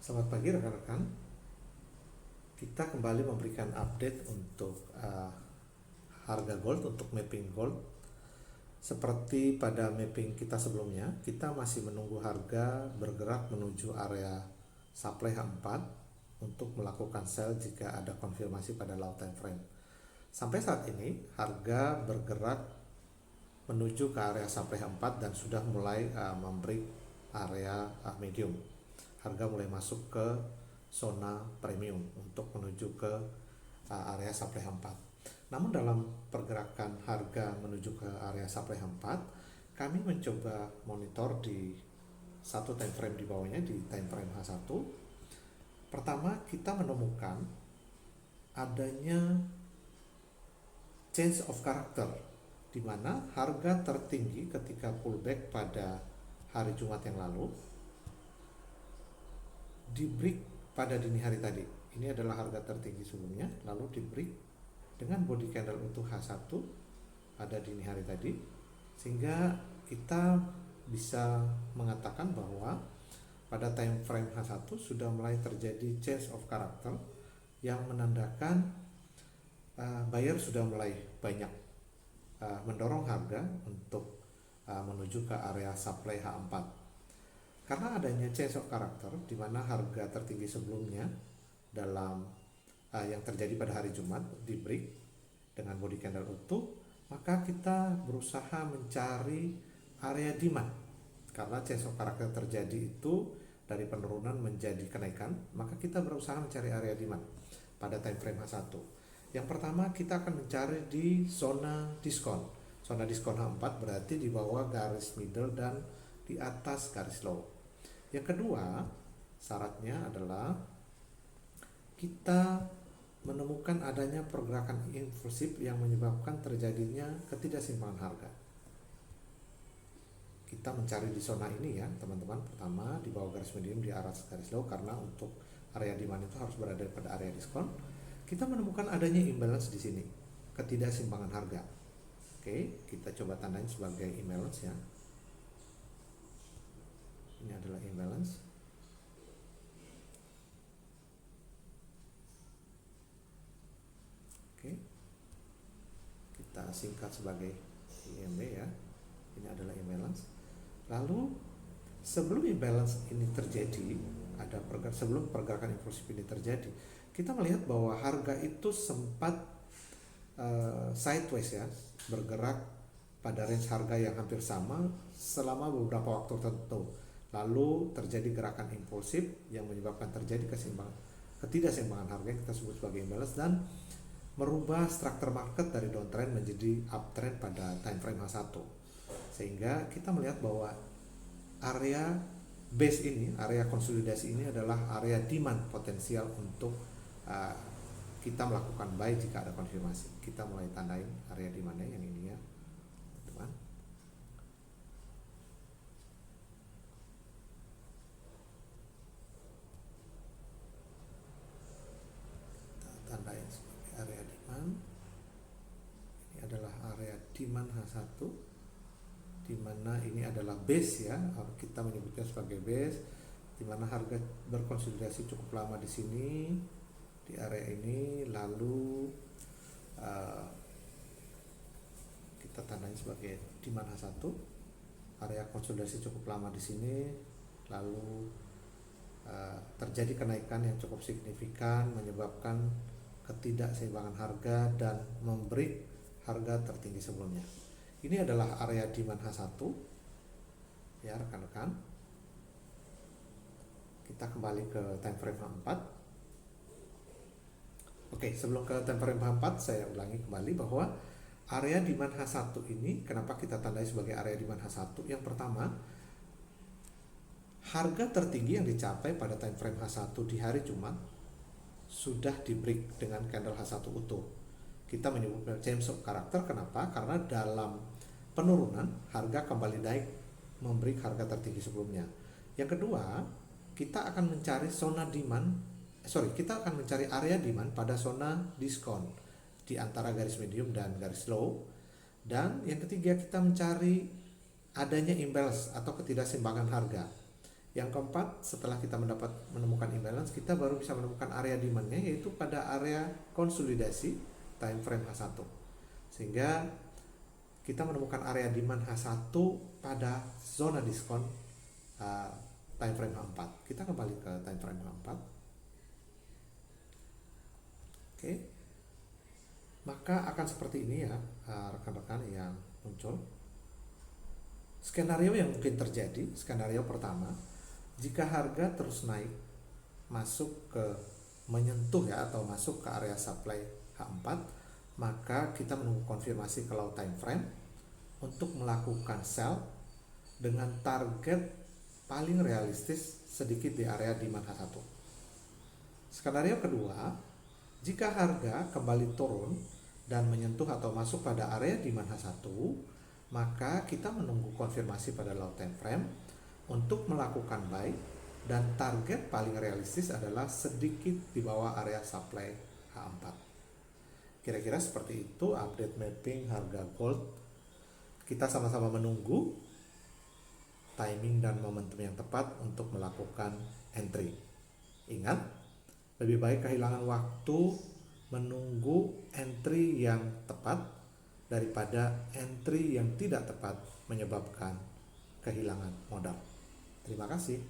Selamat pagi rekan-rekan. Kita kembali memberikan update untuk harga gold untuk mapping gold. Seperti pada mapping kita sebelumnya, kita masih menunggu harga bergerak menuju area supply H4 untuk melakukan sell jika ada konfirmasi pada low time frame. Sampai saat ini harga bergerak menuju ke area supply H4 dan sudah mulai membreak area medium. Harga mulai masuk ke zona premium untuk menuju ke area supply H4. Namun dalam pergerakan harga menuju ke area supply H4, kami mencoba monitor di satu time frame di bawahnya, di time frame H1. Pertama, kita menemukan adanya change of character, di mana harga tertinggi ketika pullback pada hari Jumat yang lalu di break pada dini hari tadi. Ini adalah harga tertinggi sebelumnya, lalu di break dengan body candle untuk H1 pada dini hari tadi, sehingga kita bisa mengatakan bahwa pada time frame H1 sudah mulai terjadi change of character yang menandakan buyer sudah mulai banyak mendorong harga untuk menuju ke area supply H4. Karena adanya change of character, di mana harga tertinggi sebelumnya dalam yang terjadi pada hari Jumat di break dengan body candle utuh, maka kita berusaha mencari area demand. Karena change of character terjadi itu dari penurunan menjadi kenaikan, maka kita berusaha mencari area demand pada time frame H1. Yang pertama, kita akan mencari di zona diskon. Zona diskon H4 berarti di bawah garis middle dan di atas garis low. Yang kedua, syaratnya adalah kita menemukan adanya pergerakan impulsif yang menyebabkan terjadinya ketidakseimbangan harga. Kita mencari di zona ini ya teman-teman. Pertama, di bawah garis medium di atas garis low, karena untuk area demand itu harus berada pada area diskon. Kita menemukan adanya imbalance di sini, ketidakseimbangan harga. Oke, kita coba tandain sebagai imbalance ya. Ini adalah imbalance. Oke, kita singkat sebagai IMB ya. Ini adalah imbalance. Lalu sebelum imbalance ini terjadi, sebelum pergerakan impulsif ini terjadi, kita melihat bahwa harga itu sempat sideways ya, bergerak pada range harga yang hampir sama selama beberapa waktu tertentu. Lalu terjadi gerakan impulsif yang menyebabkan terjadi ketidakseimbangan harga yang kita sebut sebagai imbalance, dan merubah struktur market dari downtrend menjadi uptrend pada time frame H1. Sehingga kita melihat bahwa area base ini, area konsolidasi ini adalah area demand potensial untuk kita melakukan buy jika ada konfirmasi. Kita mulai tandain area demandnya yang ini ya teman. Tandain sebagai area demand. Ini adalah area demand H1, di mana ini adalah base ya, kita menyebutnya sebagai base, di mana harga berkonsolidasi cukup lama di sini di area ini, lalu kita tandain sebagai demand H1, area konsolidasi cukup lama di sini, lalu terjadi kenaikan yang cukup signifikan menyebabkan ketidakseimbangan harga dan membreak harga tertinggi sebelumnya. Ini adalah area demand H1 ya rekan-rekan. Kita kembali ke time frame H4. Oke, sebelum ke time frame H4 saya ulangi kembali bahwa area demand H1 ini kenapa kita tandai sebagai area demand H1? Yang pertama, harga tertinggi yang dicapai pada time frame H1 di hari Jumat sudah di break dengan candle H1 utuh. Kita menyebutnya change of character. Kenapa? Karena dalam penurunan harga kembali naik membreak harga tertinggi sebelumnya. Yang kedua, kita akan mencari kita akan mencari area demand pada zona diskon di antara garis medium dan garis low. Dan yang ketiga, kita mencari adanya imbalance atau ketidakseimbangan harga Yang keempat, setelah kita menemukan imbalance, kita baru bisa menemukan area demand-nya, yaitu pada area konsolidasi time frame H1. Sehingga kita menemukan area demand H1 pada zona diskon time frame H4. Kita kembali ke time frame H4. Oke. Maka akan seperti ini ya, rekan-rekan yang muncul. Skenario yang mungkin terjadi, skenario pertama, jika harga terus naik masuk ke menyentuh ya atau masuk ke area supply H4, maka kita menunggu konfirmasi ke low time frame untuk melakukan sell dengan target paling realistis sedikit di area demand H1. Skenario kedua, jika harga kembali turun dan menyentuh atau masuk pada area demand H1, maka kita menunggu konfirmasi pada low time frame untuk melakukan buy, dan target paling realistis adalah sedikit di bawah area supply H4. Kira-kira seperti itu update mapping harga gold. Kita sama-sama menunggu timing dan momentum yang tepat untuk melakukan entry. Ingat, lebih baik kehilangan waktu menunggu entry yang tepat daripada entry yang tidak tepat menyebabkan kehilangan modal. Terima kasih.